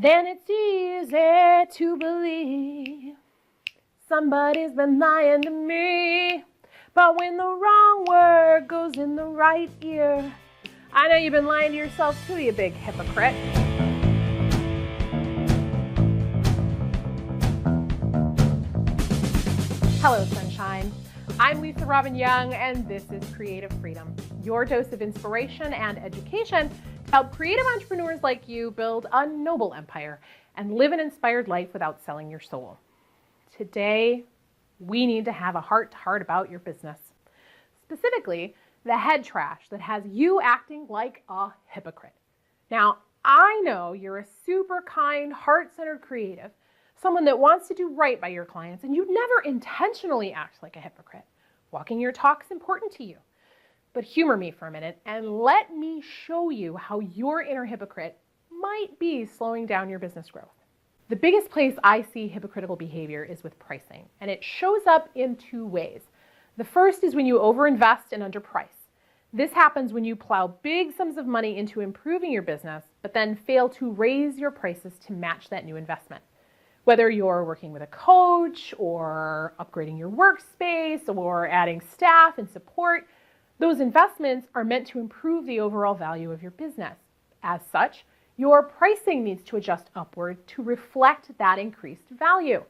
then it's easy to believe somebody's been lying to me. But when the wrong word goes in the right ear, I know you've been lying to yourself too, you big hypocrite. Hello, sunshine. I'm Lisa Robbin Young, and this is Creative Freedom, your dose of inspiration and education to help creative entrepreneurs like you build a noble empire and live an inspired life without selling your soul. Today, we need to have a heart-to-heart about your business. Specifically, the head trash that has you acting like a hypocrite. Now, I know you're a super kind, heart-centered creative, someone that wants to do right by your clients, and you'd never intentionally act like a hypocrite. Walking your talk is important to you. But humor me for a minute and let me show you how your inner hypocrite might be slowing down your business growth. The biggest place I see hypocritical behavior is with pricing, and it shows up in two ways. The first is when you overinvest and underprice. This happens when you plow big sums of money into improving your business, but then fail to raise your prices to match that new investment. Whether you're working with a coach or upgrading your workspace or adding staff and support, those investments are meant to improve the overall value of your business. As such, your pricing needs to adjust upward to reflect that increased value.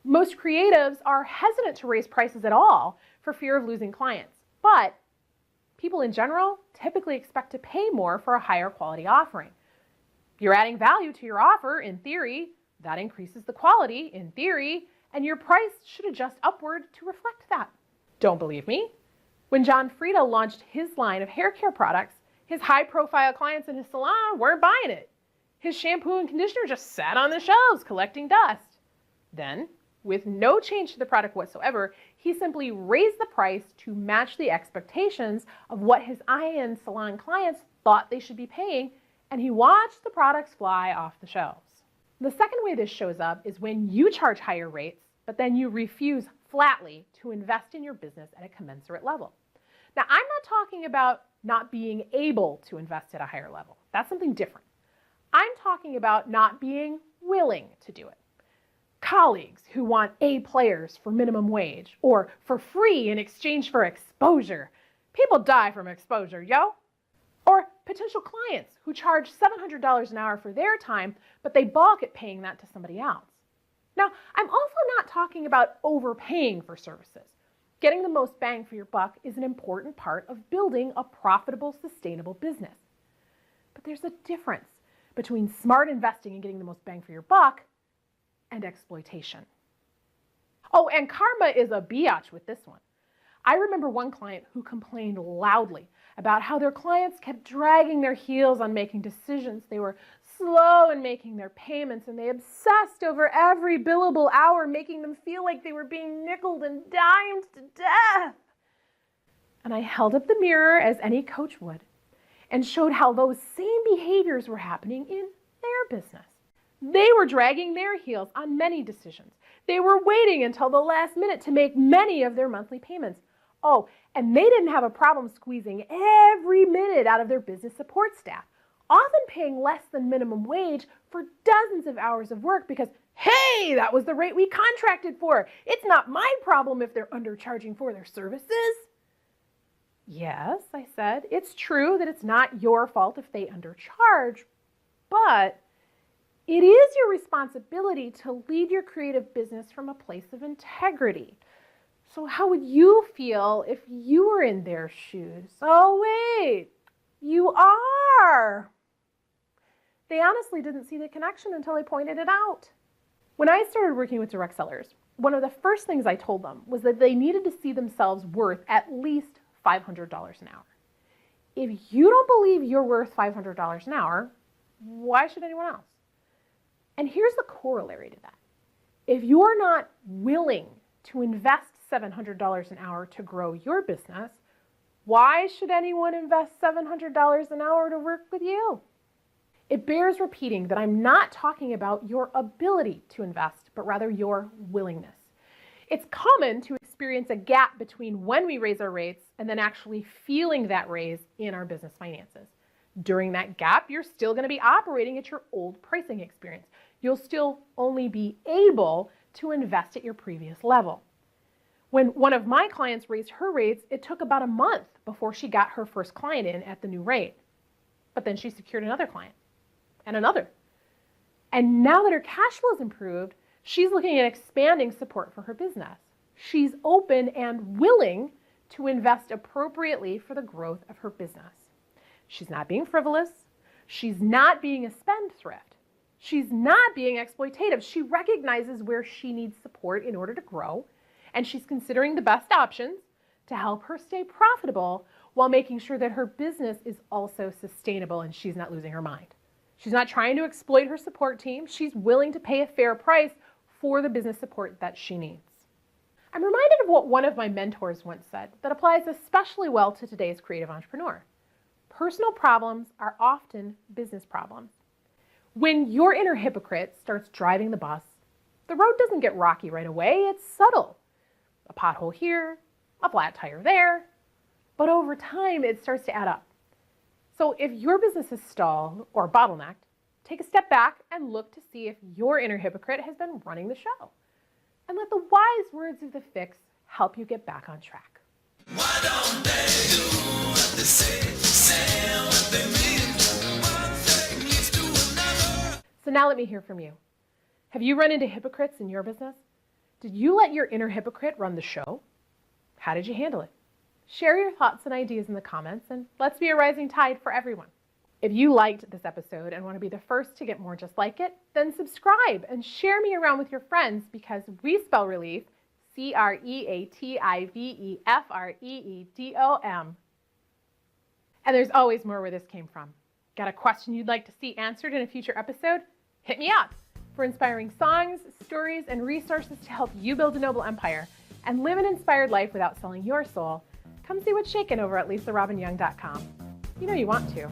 Most creatives are hesitant to raise prices at all for fear of losing clients, but people in general typically expect to pay more for a higher quality offering. You're adding value to your offer, in theory, that increases the quality, in theory, and your price should adjust upward to reflect that. Don't believe me? When John Frieda launched his line of hair care products, his high-profile clients in his salon weren't buying it. His shampoo and conditioner just sat on the shelves collecting dust. Then, with no change to the product whatsoever, he simply raised the price to match the expectations of what his high-end salon clients thought they should be paying, and he watched the products fly off the shelves. The second way this shows up is when you charge higher rates, but then you refuse flatly to invest in your business at a commensurate level. Now, I'm not talking about not being able to invest at a higher level. That's something different. I'm talking about not being willing to do it. Colleagues who want A players for minimum wage or for free in exchange for exposure. People die from exposure, yo. Or potential clients who charge $700 an hour for their time, but they balk at paying that to somebody else. Now, I'm also not talking about overpaying for services. Getting the most bang for your buck is an important part of building a profitable, sustainable business. But there's a difference between smart investing and getting the most bang for your buck and exploitation. Oh, and karma is a biatch with this one. I remember one client who complained loudly about how their clients kept dragging their heels on making decisions. They were slow in making their payments, and they obsessed over every billable hour, making them feel like they were being nickeled and dimed to death. And I held up the mirror, as any coach would, and showed how those same behaviors were happening in their business. They were dragging their heels on many decisions. They were waiting until the last minute to make many of their monthly payments. Oh, and they didn't have a problem squeezing every minute out of their business support staff, often paying less than minimum wage for dozens of hours of work because, hey, that was the rate we contracted for. It's not my problem if they're undercharging for their services. Yes, I said, it's true that it's not your fault if they undercharge, but it is your responsibility to lead your creative business from a place of integrity. So how would you feel if you were in their shoes? Oh, wait, you are. They honestly didn't see the connection until I pointed it out. When I started working with direct sellers, one of the first things I told them was that they needed to see themselves worth at least $500 an hour. If you don't believe you're worth $500 an hour, why should anyone else? And here's the corollary to that. If you're not willing to invest $700 an hour to grow your business, why should anyone invest $700 an hour to work with you? It bears repeating that I'm not talking about your ability to invest, but rather your willingness. It's common to experience a gap between when we raise our rates and then actually feeling that raise in our business finances. During that gap, you're still going to be operating at your old pricing experience. You'll still only be able to invest at your previous level. When one of my clients raised her rates, it took about a month before she got her first client in at the new rate. But then she secured another client and another. And now that her cash flow is improved, she's looking at expanding support for her business. She's open and willing to invest appropriately for the growth of her business. She's not being frivolous. She's not being a spendthrift. She's not being exploitative. She recognizes where she needs support in order to grow, and she's considering the best options to help her stay profitable while making sure that her business is also sustainable and she's not losing her mind. She's not trying to exploit her support team. She's willing to pay a fair price for the business support that she needs. I'm reminded of what one of my mentors once said that applies especially well to today's creative entrepreneur. Personal problems are often business problems. When your inner hypocrite starts driving the bus, the road doesn't get rocky right away. It's subtle. A pothole here, a flat tire there, but over time it starts to add up. So if your business is stalled or bottlenecked, take a step back and look to see if your inner hypocrite has been running the show. And let the wise words of the fix help you get back on track. Why don't they do what they say what they mean? One thing leads to another. So now let me hear from you. Have you run into hypocrites in your business? Did you let your inner hypocrite run the show? How did you handle it? Share your thoughts and ideas in the comments, and let's be a rising tide for everyone. If you liked this episode and want to be the first to get more just like it, then subscribe and share me around with your friends, because we spell relief CREATIVEFREEDOM. And there's always more where this came from. Got a question you'd like to see answered in a future episode? Hit me up. For inspiring songs, stories, and resources to help you build a noble empire and live an inspired life without selling your soul, come see what's shaking over at LisaRobbinYoung.com. You know you want to.